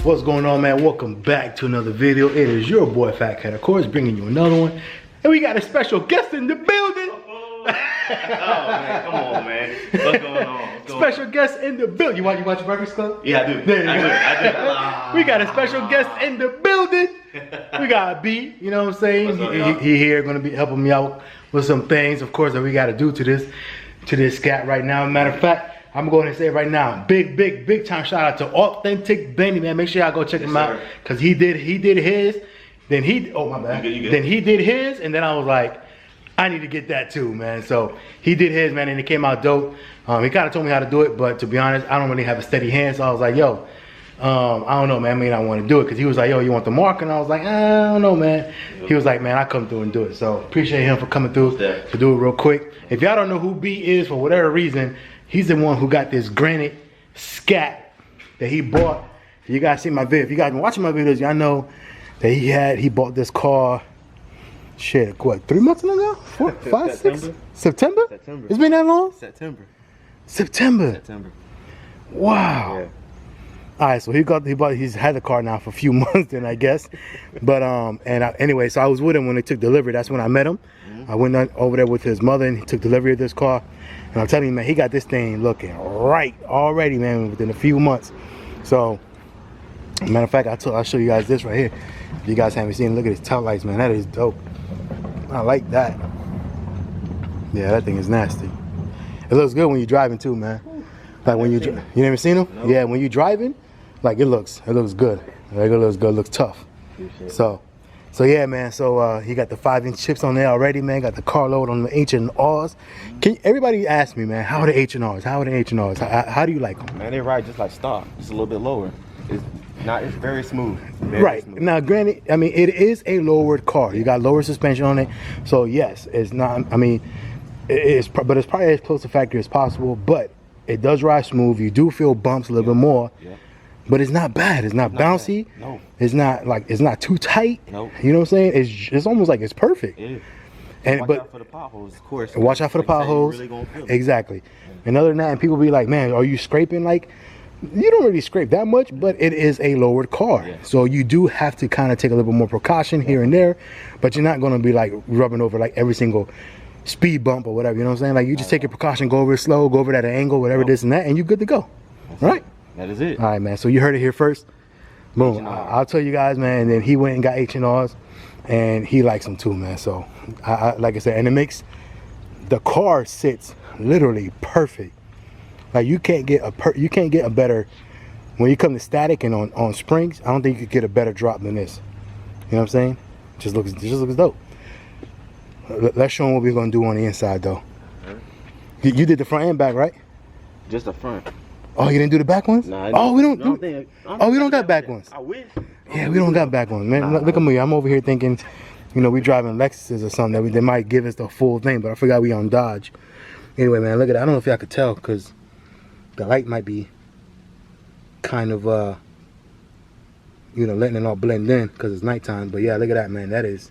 What's going on, man? Welcome back to another video. It is your boy FaTKaT, of course, bringing you another one. And we got a special guest in the building. Oh man, come on, man. What's going on? Special guest in the building. You watch Breakfast Club? Yeah, I do. I do. We got a special guest in the building. We got B, you know what I'm saying? He here gonna be helping me out with some things, of course, that we gotta do to this Scat right now. Matter of fact, I'm going to say it right now, big time shout out to Authentic Benny, man. Make sure y'all go check him out, cause he did his. Then oh my bad. You good. Then he did his, and then I was like, I need to get that too, man. So he did his, man, and it came out dope. He kind of told me how to do it, but to be honest, I don't really have a steady hand. So I was like, yo, I don't know, man. I mean, I want to do it, cause he was like, yo, you want the mark? And I was like, I don't know, man. He was like, man, I come through and do it. So appreciate him for coming through to do it real quick. If y'all don't know who B is for whatever reason, he's the one who got this granite Scat that he bought. You guys see my video. If you guys been watching my videos, y'all know that he bought this car. Shit, what, 3 months ago? 4, 5, 6? September? September. It's been that long? September. Wow. Yeah. All right, so he's had the car now for a few months then, I guess. But anyway, so I was with him when they took delivery. That's when I met him. I went over there with his mother and he took delivery of this car. And I'm telling you, man, he got this thing looking right already, man, within a few months. So, matter of fact, I'll show you guys this right here. If you guys haven't seen it, look at his tail lights, man. That is dope. I like that. Yeah, that thing is nasty. It looks good when you're driving too, man. Like when you never seen them? No. Yeah, when you're driving, like it looks good. Like it looks good, looks tough. So yeah, man. So he got the 5-inch chips on there already, man. Got the car load on the H&Rs. Everybody ask me, man, how are the H&Rs? How do you like them? Man, they ride just like stock, just a little bit lower. It's very smooth. Right. Smooth. Now, granted, I mean, it is a lowered car. You got lower suspension on it. So yes, it's not. I mean, it's probably as close to factory as possible. But it does ride smooth. You do feel bumps a little bit more. Yeah. But it's not bad. It's not bouncy. Bad. No. It's not too tight. No. You know what I'm saying? It's almost like it's perfect. Yeah. And watch out for the potholes, of course. Watch out for the potholes. Really exactly. Yeah. And other than that, and people be like, man, are you scraping? Like, you don't really scrape that much, but it is a lowered car. Yeah. So you do have to kind of take a little bit more precaution here and there, but you're not going to be like rubbing over like every single speed bump or whatever. You know what I'm saying? Like you just take your precaution, go over it slow, go over that angle, whatever this and that, and you're good to go. Right? That is it. All right, man. So you heard it here first. Boom. I'll tell you guys, man. And then he went and got H&Rs, and he likes them too, man. So like I said, and it makes the car sits literally perfect. Like you can't get a better, when you come to static and on springs, I don't think you could get a better drop than this. You know what I'm saying? Just looks dope. Let's show them what we're gonna do on the inside though. You did the front and back, right? Just the front. Oh, you didn't do the back ones? Nah, we don't got back ones. I wish. Yeah, we don't got back ones, man. Look at me. I'm over here thinking, you know, we driving Lexuses or something that they might give us the full thing, but I forgot we on Dodge. Anyway, man, look at that. I don't know if y'all could tell because the light might be kind of, you know, letting it all blend in because it's nighttime. But yeah, look at that, man. That is,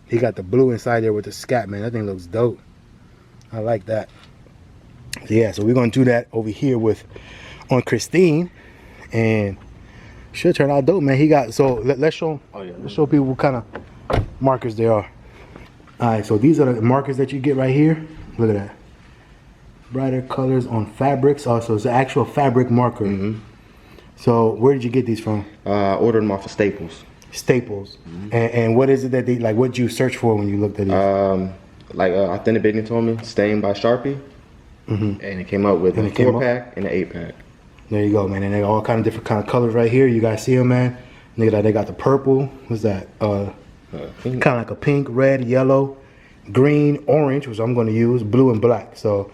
he got the blue inside there with the Scat, man. That thing looks dope. I like that. Yeah, so we're gonna do that over here on Christine, and should turn out dope, man. He got, so let's show let's show people what kind of markers they are. All right, so these are the markers that you get right here. Look at that. Brighter colors on fabrics. Also, it's an actual fabric marker. So where did you get these from? Ordered them off of Staples. And what is it that they like? What did you search for when you looked at these? Like Authentic Benny told me, stained by Sharpie. And it came out with a 4-pack and an 8-pack. There you go, man. And they all kind of different kind of colors right here. You guys see them, man. They got the purple. What's that? Kind of like a pink, red, yellow, green, orange, which I'm going to use, blue and black. So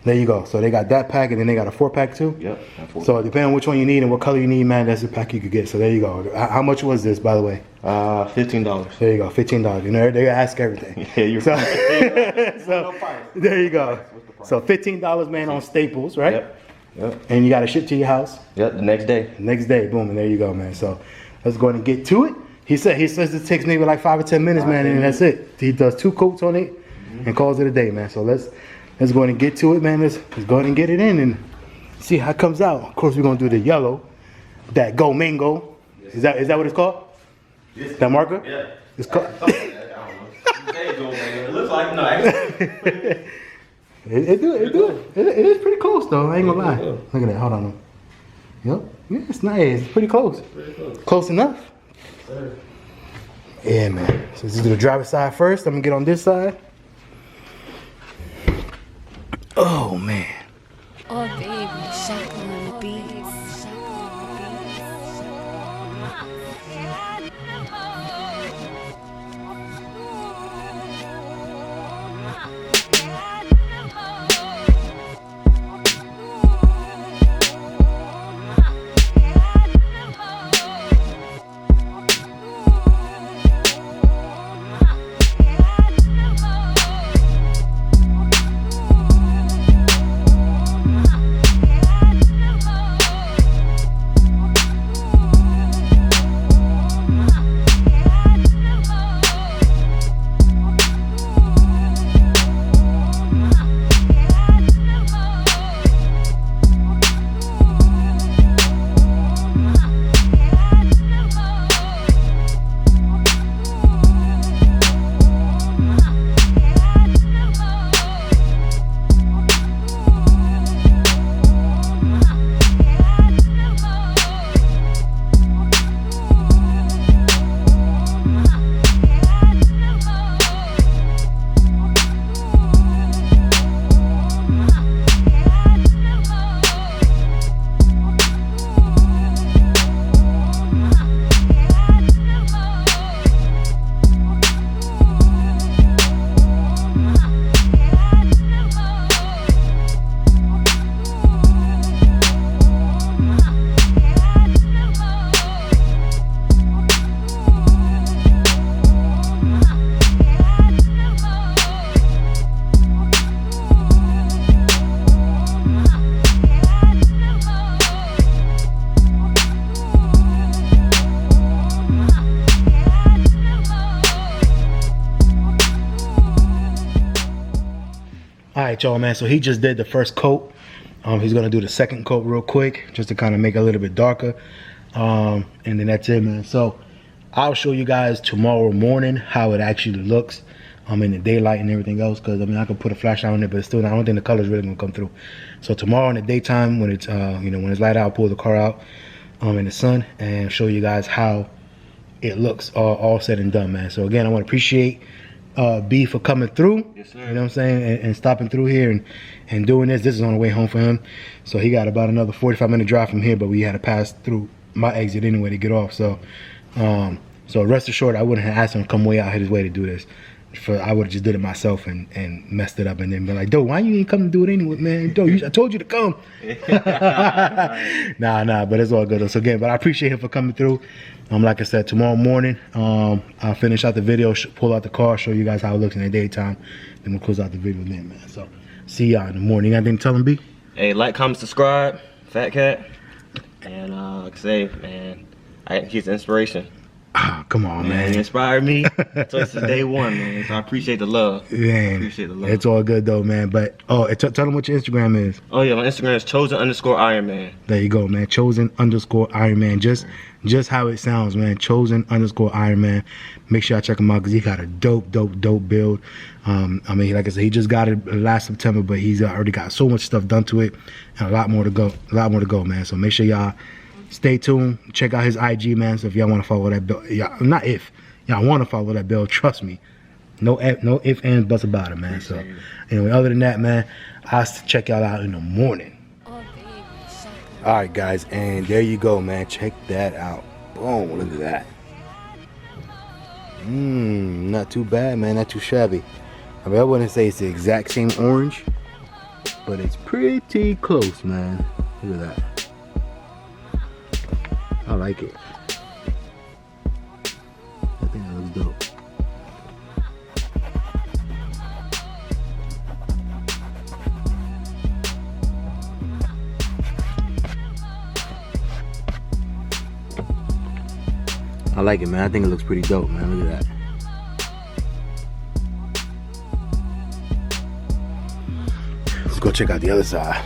there you go. So they got that pack, and then they got a 4-pack too. Yep. So depending on which one you need and what color you need, man, that's the pack you could get. So there you go. How much was this, by the way? $15. There you go, $15. You know, they ask everything. Yeah, you're right. So there you go. So $15, man, on Staples, right? Yep. And you got to ship to your house. Yep. The next day. Boom, and there you go, man. So let's go ahead and get to it. He says it takes maybe like 5 or 10 minutes, man, and that's it. He does 2 coats on it and calls it a day, man. So let's go ahead and get to it, man. Let's go ahead and get it in and see how it comes out. Of course, we're gonna do the yellow, that Go Mango. Is that what it's called? This, That marker? Yeah. It's called. I don't know. It looks like no. Actually. It is pretty close though. I ain't gonna lie. Look at that. Hold on. Yep. Yeah, it's nice. It's pretty close. Close enough. Sir. Yeah, man. So let's do the driver's side first. I'm gonna get on this side. Oh man. Oh baby, shot on the beats. Alright, y'all, man. So he just did the first coat. He's gonna do the second coat real quick, just to kind of make it a little bit darker. And then that's it, man. So I'll show you guys tomorrow morning how it actually looks in the daylight and everything else. Because I mean, I could put a flashlight on it, but still, I don't think the color's really gonna come through. So tomorrow in the daytime, when it's when it's light out, I'll pull the car out in the sun and show you guys how it looks all said and done, man. So again, I want to appreciate B for coming through. Yes, sir. You know what I'm saying, and stopping through here and doing this. This is on the way home for him, so he got about another 45-minute drive from here, but we had to pass through my exit anyway to get off. So so rest assured, I wouldn't have asked him to come way out his way to do this. I would have just did it myself and messed it up, and then been like, "Doe, why you ain't come to do it anyway, man? Doe, I told you to come." Nah, but it's all good. So again, but I appreciate him for coming through. Like I said, tomorrow morning, I'll finish out the video, pull out the car, show you guys how it looks in the daytime, then we'll close out the video then, man. So see y'all in the morning. You got anything to tell him, B? Hey, like, comment, subscribe, FaTKaT, and like I say, man, he's the inspiration. Oh, come on, man. He inspired me. So since day one, man. So I appreciate the love. Man, Appreciate the love. it's all good though, man. But tell them what your Instagram is. Oh yeah, my Instagram is chosen_Ironman. There you go, man. Chosen_Ironman. Just how it sounds, man. Chosen_Ironman. Make sure I check him out because he got a dope build. I mean, like I said, he just got it last September, but he's already got so much stuff done to it, and a lot more to go, man. So make sure y'all stay tuned. Check out his IG, man. So if y'all want to follow that build, not if y'all want to follow that build, trust me. No ifs, ands, buts about it, man. So anyway, other than that, man, I'll check y'all out in the morning. All right, guys, and there you go, man. Check that out. Boom, look at that. Not too bad, man. Not too shabby. I mean, I wouldn't say it's the exact same orange, but it's pretty close, man. Look at that. I like it. I think that looks dope. I like it, man. I think it looks pretty dope, man. Look at that. Let's go check out the other side.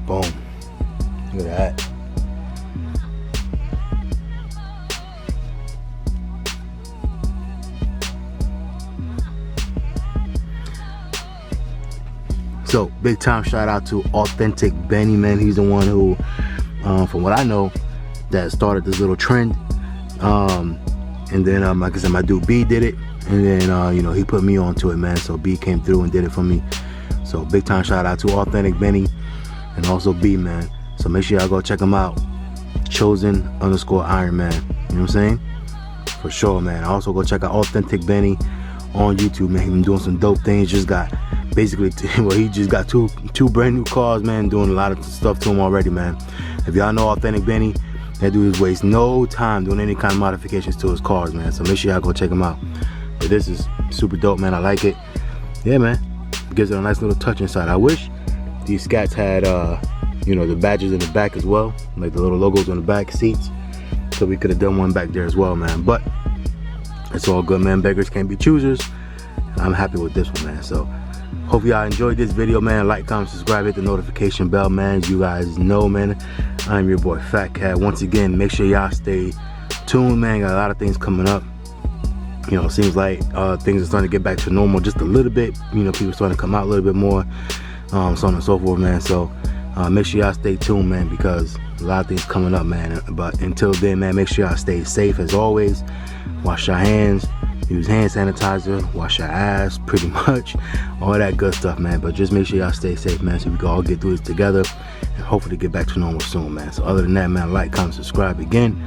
Boom. Look at that. So big time shout out to Authentic Benny, man. He's the one who, from what I know, that started this little trend. And then like I said, my dude B did it, and then you know, he put me onto it, man. So B came through and did it for me. So big time shout out to Authentic Benny and also B, man. So make sure y'all go check him out. Chosen_Iron Man. You know what I'm saying? For sure, man. Also go check out Authentic Benny on YouTube, man. He been doing some dope things. Just got basically, well, he just got two brand new cars, man. Doing a lot of stuff to him already, man. If y'all know Authentic Benny, that dude is waste no time doing any kind of modifications to his cars, man. So make sure y'all go check him out. But this is super dope, man. I like it. Yeah, man. Gives it a nice little touch inside. I wish these Scats had, you know, the badges in the back as well, like the little logos on the back seats. So we could have done one back there as well, man. But it's all good, man. Beggars can't be choosers. I'm happy with this one, man. So hope y'all enjoyed this video, man. Like, comment, subscribe, hit the notification bell, man. As you guys know, man, I'm your boy FaTKaT. Once again, make sure y'all stay tuned, man. Got a lot of things coming up. You know, it seems like things are starting to get back to normal just a little bit. You know, people starting to come out a little bit more, so on and so forth, man. So make sure y'all stay tuned, man, because a lot of things coming up, man. But until then, man, make sure y'all stay safe as always. Wash your hands, use hand sanitizer, wash your ass, pretty much all that good stuff, man. But just make sure y'all stay safe, man, so we can all get through this together and hopefully get back to normal soon, man. So other than that, man, like, comment, subscribe again,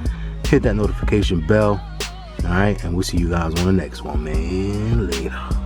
hit that notification bell. All right, and we'll see you guys on the next one, man. Later.